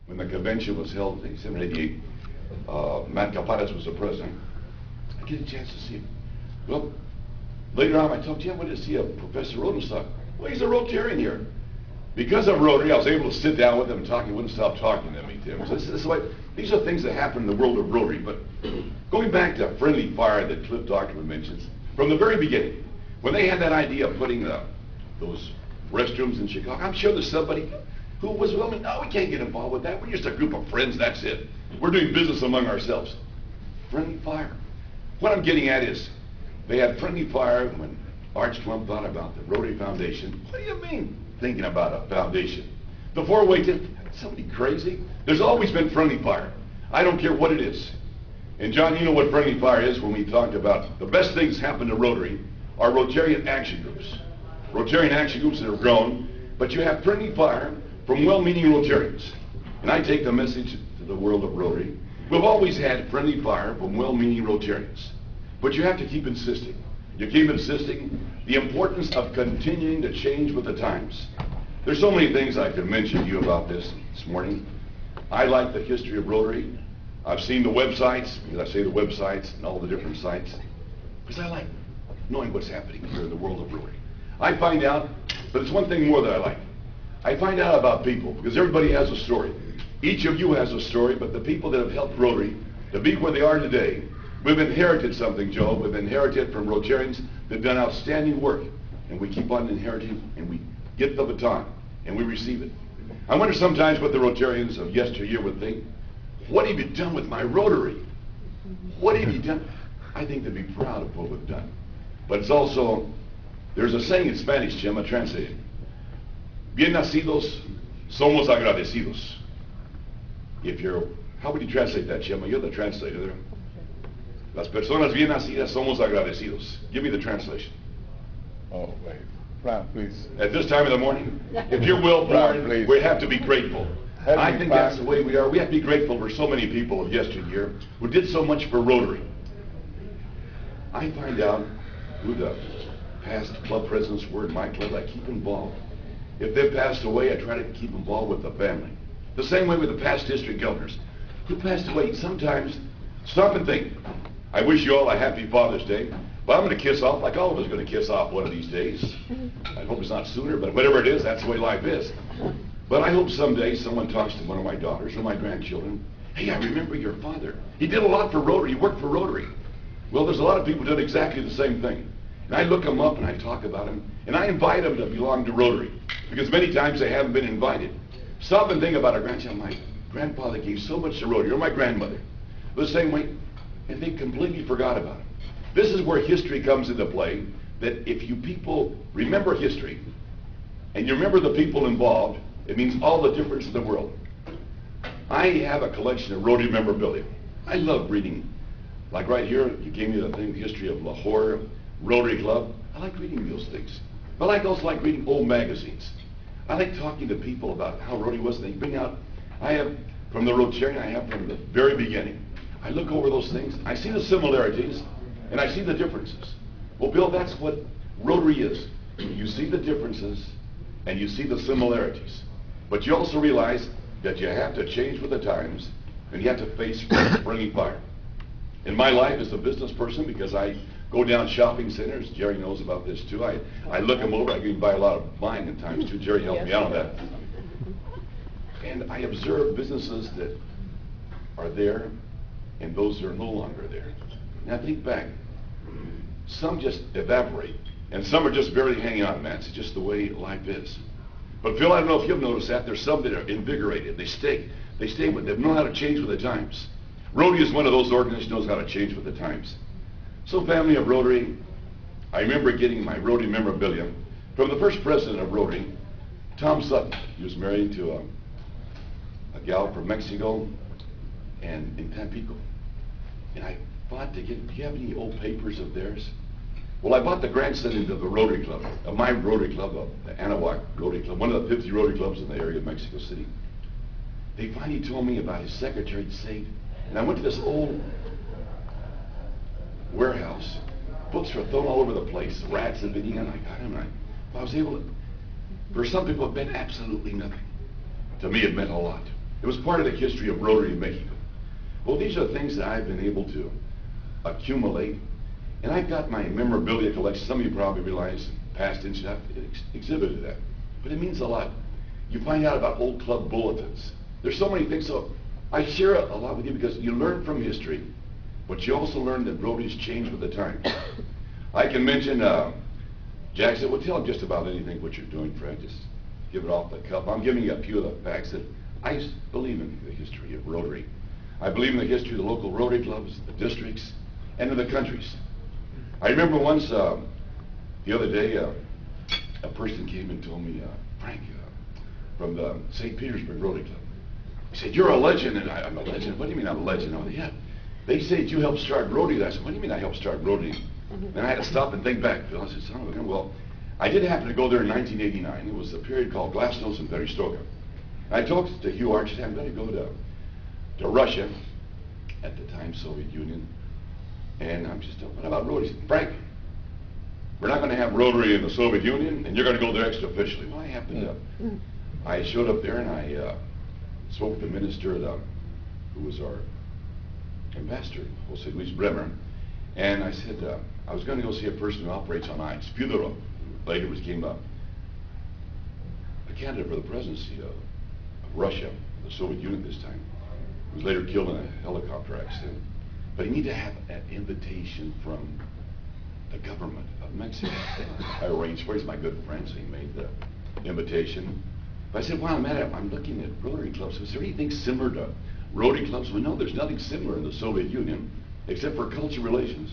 when the convention was held in 1788, Matt Caparas was the president. I get a chance to see him. Well, later on I told Jim, I went to see a Professor Rodenstock. Well, he's a Rotarian here. Because of Rotary, I was able to sit down with him and talk. He wouldn't stop talking to me, Tim. So this is like, these are things that happen in the world of Rotary. But going back to friendly fire that Cliff Dockerman mentions, from the very beginning, when they had that idea of putting those restrooms in Chicago, I'm sure there's somebody who was willing, no, we can't get involved with that. We're just a group of friends, that's it. We're doing business among ourselves. Friendly fire. What I'm getting at is, they had friendly fire when Arch Clump thought about the Rotary Foundation. What do you mean, thinking about a foundation? The four-way tip, somebody crazy? There's always been friendly fire. I don't care what it is. And John, you know what friendly fire is when we talked about the best things happen to Rotary are Rotarian action groups. Rotarian action groups that have grown, but you have friendly fire from well-meaning Rotarians. And I take the message to the world of Rotary. We've always had friendly fire from well-meaning Rotarians. But you have to keep insisting. You keep insisting the importance of continuing to change with the times. There's so many things I could mention to you about this morning. I like the history of Rotary. I've seen the websites, because I say the websites and all the different sites, because I like knowing what's happening here in the world of Rotary. I find out, but it's one thing more that I like. I find out about people, because everybody has a story. Each of you has a story, but the people that have helped Rotary to be where they are today, we've inherited something, Joe. We've inherited from Rotarians that have done outstanding work. And we keep on inheriting, and we get the baton, and we receive it. I wonder sometimes what the Rotarians of yesteryear would think. What have you done with my Rotary? What have you done? I think they'd be proud of what we've done. But it's also, there's a saying in Spanish, Jim, I translate it. Bien nacidos, somos agradecidos. How would you translate that, Jim? You're the translator there. Las personas bien nacidas somos agradecidos. Give me the translation. Oh, wait. Fran, please. At this time of the morning, if you're well born, we have to be grateful. I think that's the way we are. We have to be grateful for so many people of yesteryear who did so much for Rotary. I find out who the past club presidents were in my club. I keep involved. If they've passed away, I try to keep involved with the family. The same way with the past district governors who passed away. Sometimes, stop and think. I wish you all a happy Father's Day, but I'm going to kiss off like all of us are going to kiss off one of these days. I hope it's not sooner, but whatever it is, that's the way life is. But I hope someday someone talks to one of my daughters or my grandchildren. Hey, I remember your father. He did a lot for Rotary. He worked for Rotary. Well, there's a lot of people who did exactly the same thing. And I look them up and I talk about them, and I invite them to belong to Rotary, because many times they haven't been invited. Stop and think about a grandchild. My grandfather gave so much to Rotary, or my grandmother. The same way, and they completely forgot about it. This is where history comes into play, that if you people remember history, and you remember the people involved, it means all the difference in the world. I have a collection of Rotary memorabilia. I love reading. Like right here, you gave me the thing, the history of Lahore, Rotary Club. I like reading those things. But I also like reading old magazines. I like talking to people about how Rotary was. They bring out, I have from the Rotarian, I have from the very beginning. I look over those things, I see the similarities, and I see the differences. Well, Bill, that's what Rotary is. You see the differences, and you see the similarities. But you also realize that you have to change with the times, and you have to face friendly fire. In my life as a business person, because I go down shopping centers, Jerry knows about this too, I look them over, I can buy a lot of buying at times too. Jerry helped me out on that. And I observe businesses that are there, and those that are no longer there. Now think back, some just evaporate, and some are just barely hanging on, man. It's just the way life is. But Phil, I don't know if you've noticed that, there's some that are invigorated. They stay with, they know how to change with the times. Rotary is one of those organizations that knows how to change with the times. So family of Rotary, I remember getting my Rotary memorabilia from the first president of Rotary, Tom Sutton. He was married to a gal from Mexico and in Tampico. And I thought to get, do you have any old papers of theirs? Well, I bought the grandson of the Rotary Club, of my Rotary Club, of the Anahuac Rotary Club, one of the 50 Rotary Clubs in the area of Mexico City. They finally told me about his Secretary of State, and I went to this old warehouse. Books were thrown all over the place. Rats had been eaten. I got them, and I was able to, for some people it meant absolutely nothing. To me it meant a lot. It was part of the history of Rotary in Mexico. Well, these are things that I've been able to accumulate, and I've got my memorabilia collection. Some of you probably realize past incidents exhibited that, but it means a lot. You find out about old club bulletins. There's so many things, so I share a lot with you because you learn from history, but you also learn that Rotary's changed with the time. I can mention, Jack said, well, tell him just about anything what you're doing, Fred. Just give it off the cuff. I'm giving you a few of the facts that I believe in the history of Rotary. I believe in the history of the local Rotary clubs, the districts, and in the countries. I remember once, the other day, a person came and told me, Frank, from the St. Petersburg Rotary Club. He said, you're a legend, and I'm a legend. What do you mean I'm a legend? Oh, yeah. They said you helped start Rotary. I said, what do you mean I helped start Rotary? And I had to stop and think back. I said, son of a gun. Well, I did happen to go there in 1989. It was a period called Glasnost and Perestroika. I talked to Hugh Arch, I'm going to go to Russia, at the time Soviet Union, and I'm just, what about Rotary? He said, Frank, we're not going to have Rotary in the Soviet Union, and you're going to go there extra officially. Well, I happened to, I showed up there and I spoke with the minister, who was our ambassador, Jose Luis Bremer, and I said, I was going to go see a person who operates on ice, Fyodorov, who later became a candidate for the presidency of Russia, the Soviet Union this time. He was later killed in a helicopter accident. But he needed to have an invitation from the government of Mexico. I arranged for it. He's my good friend, so he made the invitation. But I said, while I'm at it, I'm looking at Rotary clubs. Is there anything similar to Rotary clubs? Well, no, there's nothing similar in the Soviet Union, except for culture relations.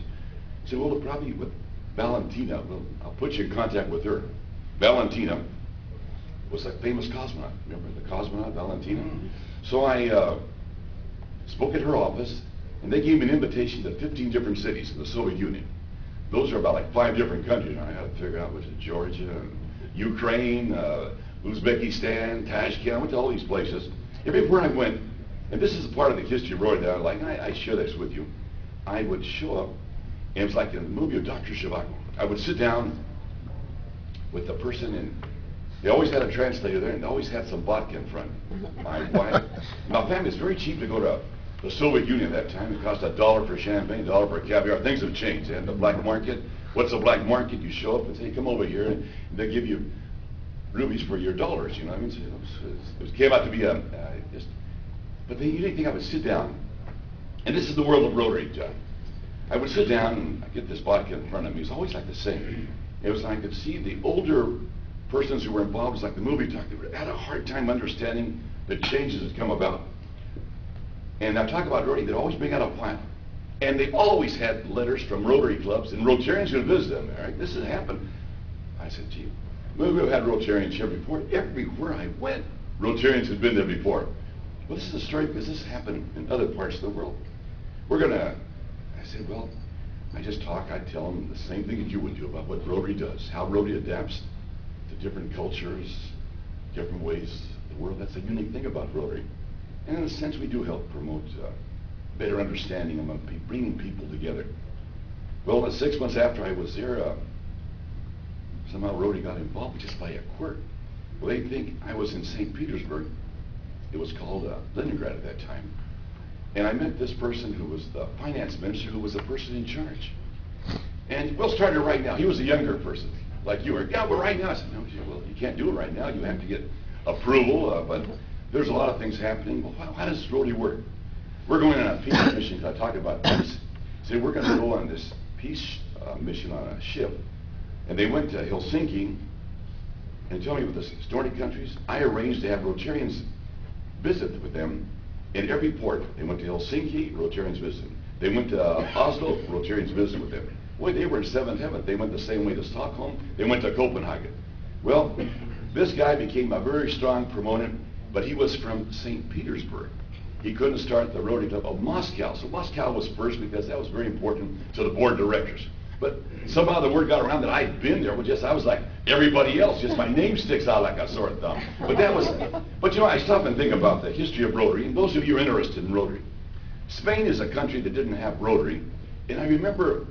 I said, well, probably with Valentina. Well, I'll put you in contact with her. Valentina was a famous cosmonaut. Remember the cosmonaut, Valentina? So I spoke at her office, and they gave me an invitation to 15 different cities in the Soviet Union. Those are about like 5 different countries. I had to figure out, was it Georgia, and Ukraine, Uzbekistan, Tashkent. I went to all these places. Everywhere I went, and this is a part of the history of Rotary that I like, and I share this with you. I would show up, and it was like in the movie of Dr. Zhivago. I would sit down with the person, and they always had a translator there, and they always had some vodka in front. My wife, my family, it's very cheap to go to the Soviet Union at that time. It cost $1 for champagne, $1 for caviar. Things have changed. And the black market, what's a black market? You show up and say, come over here, and they give you rupees for your dollars, you know what I mean? So it came out to be but the unique thing, I would sit down, and this is the world of Rotary, John. I would sit down, and I get this vodka in front of me. It was always like the same. It was like I could see the older persons who were involved. It was like the movie talk. They had a hard time understanding the changes that come about. And I talk about Rotary, they'd always bring out a file. And they always had letters from Rotary clubs, and Rotarians would visit them. All right, this had happened. I said, gee, we've had Rotarians here before. Everywhere I went, Rotarians had been there before. Well, this is a story because this happened in other parts of the world. I said, well, I just talk, I tell them the same thing that you would do about what Rotary does, how Rotary adapts to different cultures, different ways of the world. That's a unique thing about Rotary. And in a sense, we do help promote better understanding among people, bringing people together. Well, 6 months after I was there, somehow Rotary got involved just by a quirk. Well, they think I was in St. Petersburg. It was called Leningrad at that time. And I met this person who was the finance minister, who was the person in charge. And we'll start it right now. He was a younger person, like you were. Yeah, but right now. I said, no, well, you can't do it right now. You have to get approval, but there's a lot of things happening. Well, how does Rotary work? We're going on a peace mission. I talk about peace. So we're going to go on this peace mission on a ship. And they went to Helsinki, and tell me with the historic countries, I arranged to have Rotarians visit with them in every port. They went to Helsinki, Rotarians visited. They went to Oslo, Rotarians visited with them. Boy, they were in seventh heaven. They went the same way to Stockholm. They went to Copenhagen. Well, this guy became a very strong proponent, but he was from St. Petersburg. He couldn't start the Rotary Club of Moscow. So Moscow was first because that was very important to the board of directors. But somehow the word got around that I'd been there. I was like everybody else. Just my name sticks out like a sore thumb. But you know, I stop and think about the history of Rotary. And those of you interested in Rotary, Spain is a country that didn't have Rotary. And I remember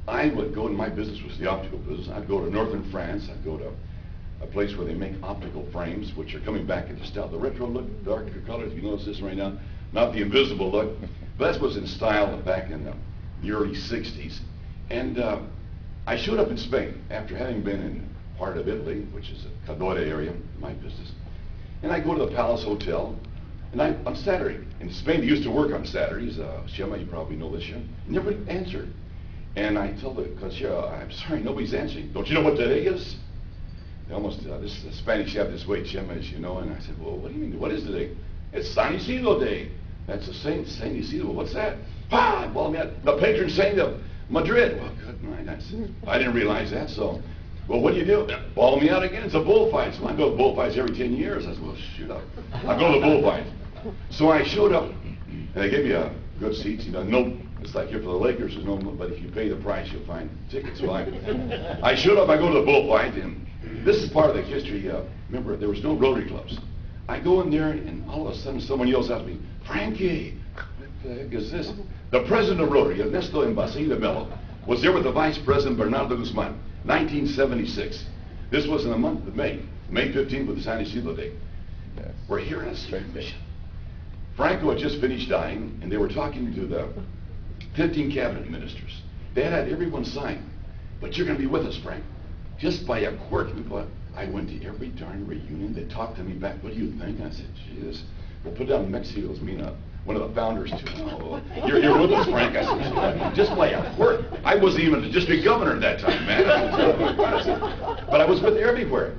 I would go, and my business was the optical business. I'd go to northern France. I'd go to a place where they make optical frames, which are coming back into style. The retro look, darker colors, you notice this right now? Not the invisible look, but that was in style back in the early 60s. And I showed up in Spain after having been in part of Italy, which is the Cadore area, my business. And I go to the Palace Hotel, and on Saturday, in Spain they used to work on Saturdays, Shema, you probably know this, Shema, never answered. And I told the concierge, I'm sorry, nobody's answering. Don't you know what today is? They almost, this Spanish have this way, Shema, as you know, and I said, well, what do you mean, what is today? It's San Isidro Day. That's the Saint Isidro, what's that? Ah, well, the patron saint of Madrid. Well, good night. I didn't realize that, so, well, what do you do? Ball me out again, it's a bullfight. So I go to bullfights every 10 years. I said, well, shoot up. I'll go to the bullfight. So I showed up, and they gave me a good seats, you know, no, it's like here for the Lakers, there's no, but if you pay the price, you'll find tickets. So I showed up, I go to the bullfight, and this is part of the history. Remember, there was no Rotary clubs. I go in there, and all of a sudden, someone yells out to me, Frankie, what the heck is this? The president of Rotary, Ernesto Embasi de Mello, was there with the vice president, Bernardo Guzman, 1976. This was in the month of May 15th with the San Isidro Day. Yes. We're here on a secret mission. Franco had just finished dying, and they were talking to the 15 cabinet ministers. They had everyone sign, but you're going to be with us, Frank. Just by a quirk. I went to every darn reunion. They talked to me back. What do you think? I said, Jesus, we'll put down Mexico's Mina, one of the founders, too. Oh, you're with us, Frank. I said, just by a quirk. I wasn't even the district governor at that time, man. But I was with everywhere.